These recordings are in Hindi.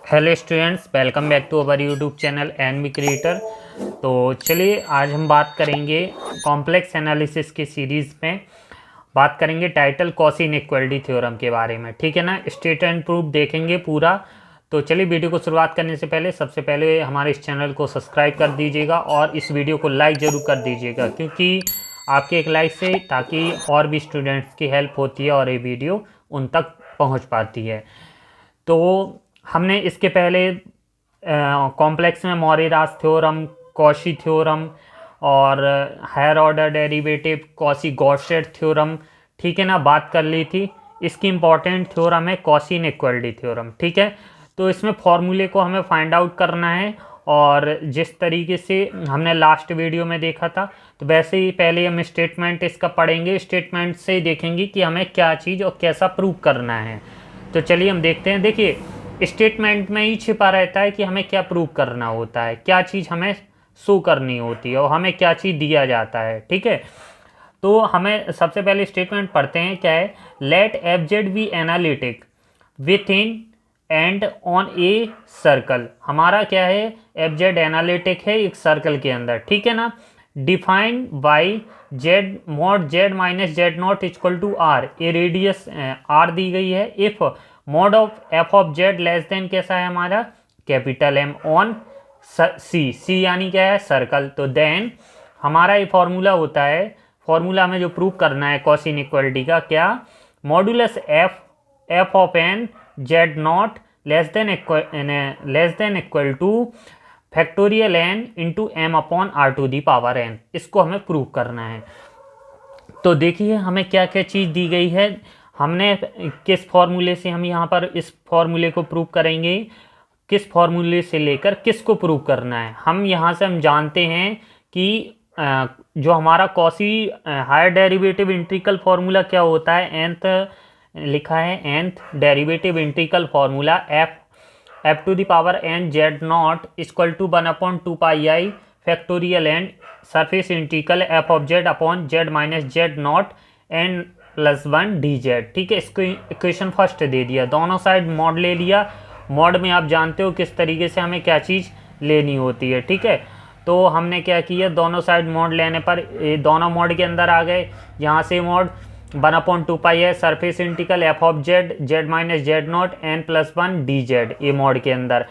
Hello students, welcome back to our YouTube channel NV creator. तो चलिए आज हम बात करेंगे कॉम्प्लेक्स एनालिसिस की सीरीज़ में बात करेंगे टाइटल कॉसी इनइक्वालिटी थ्योरम के बारे में। ठीक है ना, स्टेट एंड प्रूफ देखेंगे पूरा। तो चलिए वीडियो को शुरुआत करने से पहले सबसे पहले हमारे इस चैनल को सब्सक्राइब कर दीजिएगा और इस वीडियो को लाइक ज़रूर कर दीजिएगा, क्योंकि आपके एक लाइक से ताकि और भी स्टूडेंट्स की हेल्प होती है और ये वीडियो उन तक पहुंच पाती है। तो हमने इसके पहले कॉम्प्लेक्स में मॉरेरास थ्योरम, कॉशी थ्योरम और higher order derivative Cauchy Goursat theorem, ठीक है ना, बात कर ली थी। इसकी इम्पॉर्टेंट थ्योरम है कॉशी इनइक्वालिटी थ्योरम। ठीक है, तो इसमें फॉर्मूले को हमें फाइंड आउट करना है और जिस तरीके से हमने लास्ट वीडियो में देखा था तो वैसे ही पहले हम स्टेटमेंट इसका पढ़ेंगे। स्टेटमेंट से ही देखेंगे कि हमें क्या चीज़ और कैसा प्रूव करना है। तो चलिए हम देखते हैं। देखिए, स्टेटमेंट में ही छिपा रहता है कि हमें क्या प्रूव करना होता है, क्या चीज़ हमें शो करनी होती है और हमें क्या चीज़ दिया जाता है। ठीक है, तो हमें सबसे पहले स्टेटमेंट पढ़ते हैं। क्या है? Let f z be analytic within and on a circle. हमारा क्या है? एफ जेड एनालिटिक है एक सर्कल के अंदर। ठीक है ना, defined by z mod z minus z not equal to R. A radius R दी गई है। If mod of f of z less than कैसा है हमारा? Capital M on C. C यानी क्या है? सर्कल। तो देन हमारा ये फॉर्मूला होता है। फॉर्मूला में जो प्रूव करना है कॉस इनइक्वालिटी का, क्या? Modulus f of n z nought less than equal to factorial n into M upon R to the power n. इसको हमें प्रूव करना है। तो देखिए हमें क्या क्या चीज़ दी गई है। हमने किस फॉर्मूले से हम यहाँ पर इस फॉर्मूले को प्रूव करेंगे, किस फॉर्मूले से लेकर किसको प्रूव करना है। हम यहाँ से हम जानते हैं कि जो हमारा Cauchy higher derivative integral formula क्या होता है? nth लिखा है, nth derivative integral formula f to the power n z not equal to 1/2 pi i factorial n surface integral f of z upon z minus z nought n plus 1 d z. ठीक है, इसको इक्वेशन फर्स्ट दे दिया, दोनों साइड मॉड ले लिया। मॉड में आप जानते हो किस तरीके से हमें क्या चीज़ लेनी होती है। ठीक है, तो हमने क्या किया, दोनों साइड मॉड लेने पर दोनों मॉड के अंदर आ गए। यहाँ से मॉड 1/2 पाई है surface integral f of Z Z minus z nought n plus 1 d Z, ये मॉड के अंदर।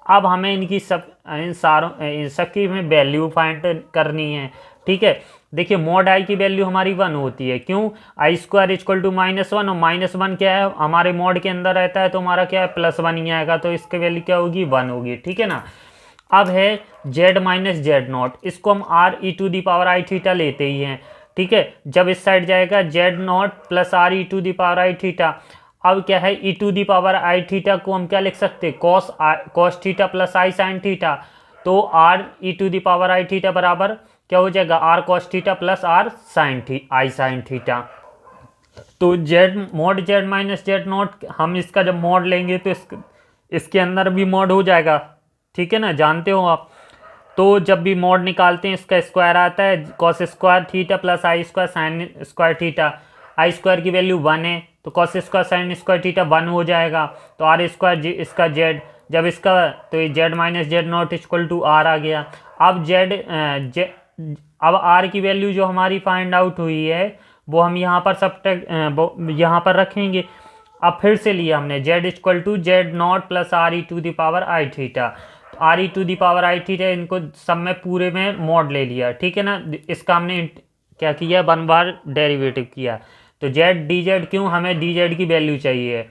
अब हमें इन सबकी में वैल्यू फाइंड करनी है। ठीक है, देखिए मॉड आई की वैल्यू हमारी 1 होती है। क्यों? आई स्क्वायर इक्वल टू -1 और -1 क्या है हमारे मॉड के अंदर रहता है, तो हमारा क्या है? +1 ही आएगा, तो इसकी वैल्यू क्या होगी? 1 होगी। ठीक है ना। अब है जेड माइनस जेड नॉट, इसको हम r e to the power i theta लेते ही हैं। ठीक है, जब इस साइड जाएगा z naught plus r e to the power i theta. अब क्या है? E to the power i theta को हम क्या लिख सकते हैं? Cos theta plus i sine theta. तो r e to the power i theta बराबर क्या हो जाएगा? R cos theta plus r i sine theta. तो Z mod z minus z not, हम इसका जब मॉड लेंगे तो इसके अंदर भी मॉड हो जाएगा। ठीक है ना, जानते हो आप। तो जब भी मॉड निकालते हैं इसका स्क्वायर आता है कॉस स्क्वायर थीटा प्लस आई स्क्वायर साइन स्क्वायर थीटा। आई स्क्वायर की वैल्यू 1 है, तो cos square sine square theta 1 हो जाएगा। तो आर स्क्वायर इसका जेड, जब इसका तो ये z minus z not equal to r आ गया। अब अब आर की वैल्यू जो हमारी फाइंड आउट हुई है वो हम यहाँ पर यहाँ पर रखेंगे। अब फिर से लिया हमने z equal to z naught plus r e to the power i theta. तो r e to the power i theta, इनको सब में पूरे में मॉड ले लिया। ठीक है ना, इसका हमने क्या किया? 1 बार डेरिवेटिव किया। तो जेड डी जेड, क्यों? हमें डी जेड की वैल्यू चाहिए।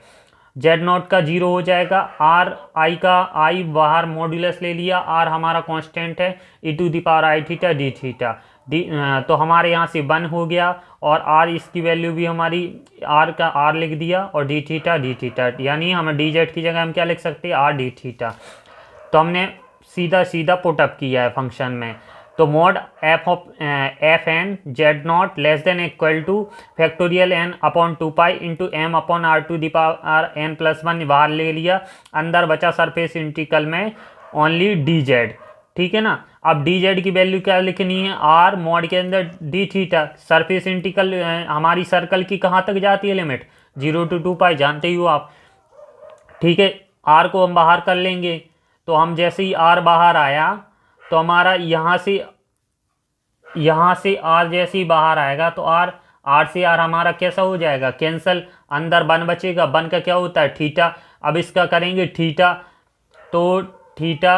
जेड नॉट का 0 हो जाएगा। आर आई का आई बाहर मॉड्यूलस ले लिया, आर हमारा कांस्टेंट है e to the power i theta d theta. तो हमारे यहाँ से 1 हो गया और आर इसकी वैल्यू भी हमारी आर का आर लिख दिया और डी थीटा, यानी हम डी जेड की जगह हम क्या लिख सकते हैं? R D theta. तो हमने सीधा सीधा पुटअप किया है फंक्शन में। तो mod f n z nought less than equal to factorial n upon 2 pi into M upon R to the power n plus 1 बाहर ले लिया। अंदर बचा सरफेस इंटीग्रल में ओनली डी जेड। ठीक है ना। अब डी जेड की वैल्यू क्या लिखनी है? आर मॉड के अंदर डी थीटा। सरफेस इंटीग्रल हमारी सर्कल की कहाँ तक जाती है लिमिट? 0 to 2 पाई, जानते ही हो आप। ठीक है, आर को हम बाहर कर लेंगे। तो हम जैसे ही आर बाहर आया तो हमारा यहाँ से आर जैसे ही बाहर आएगा तो आर से आर हमारा कैसा हो जाएगा, कैंसल। अंदर 1 बचेगा, 1 का क्या होता है, थीटा। अब इसका करेंगे थीटा, तो थीटा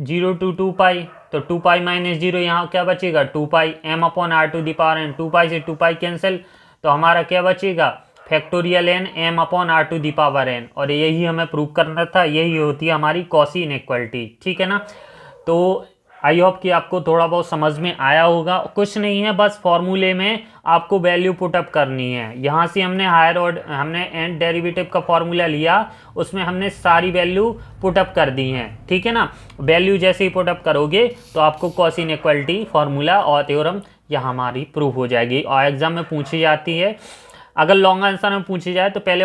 0 to 2 पाई, तो 2 पाई माइनस 0 यहाँ क्या बचेगा, 2 pi m upon R to the power n। 2 pi से 2 पाई कैंसिल, तो हमारा क्या बचेगा, factorial n m upon R to the power n। और यही हमें प्रूव करना था, यही होती है हमारी कॉसी इनइक्वालिटी। ठीक है ना। तो आई होप कि आपको थोड़ा बहुत समझ में आया होगा। कुछ नहीं है, बस फॉर्मूले में आपको वैल्यू पुटअप करनी है। यहाँ से हमने हायर ऑर्डर, हमने एंड डेरिवेटिव का फॉर्मूला लिया, उसमें हमने सारी वैल्यू पुटअप कर दी हैं। ठीक है ना। वैल्यू जैसे ही पुटअप करोगे तो आपको कॉस इनइक्वालिटी फॉर्मूला और थ्योरम यहाँ हमारी प्रूव हो जाएगी। और एग्जाम में पूछी जाती है, अगर लॉन्ग आंसर में पूछी जाए तो पहले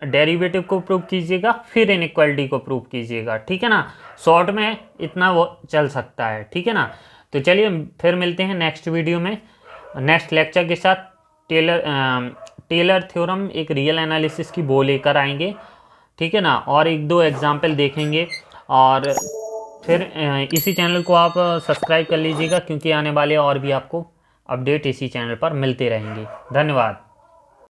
डेरिवेटिव को प्रूव कीजिएगा, फिर इनइक्वालिटी को प्रूव कीजिएगा। ठीक है ना। शॉर्ट में इतना वो चल सकता है। ठीक है ना। तो चलिए फिर मिलते हैं नेक्स्ट वीडियो में, नेक्स्ट लेक्चर के साथ। टेलर थ्योरम एक रियल एनालिसिस की वो लेकर आएंगे। ठीक है ना। और 1-2 एग्जाम्पल देखेंगे। और फिर इसी चैनल को आप सब्सक्राइब कर लीजिएगा, क्योंकि आने वाले और भी आपको अपडेट इसी चैनल पर मिलते रहेंगे। धन्यवाद।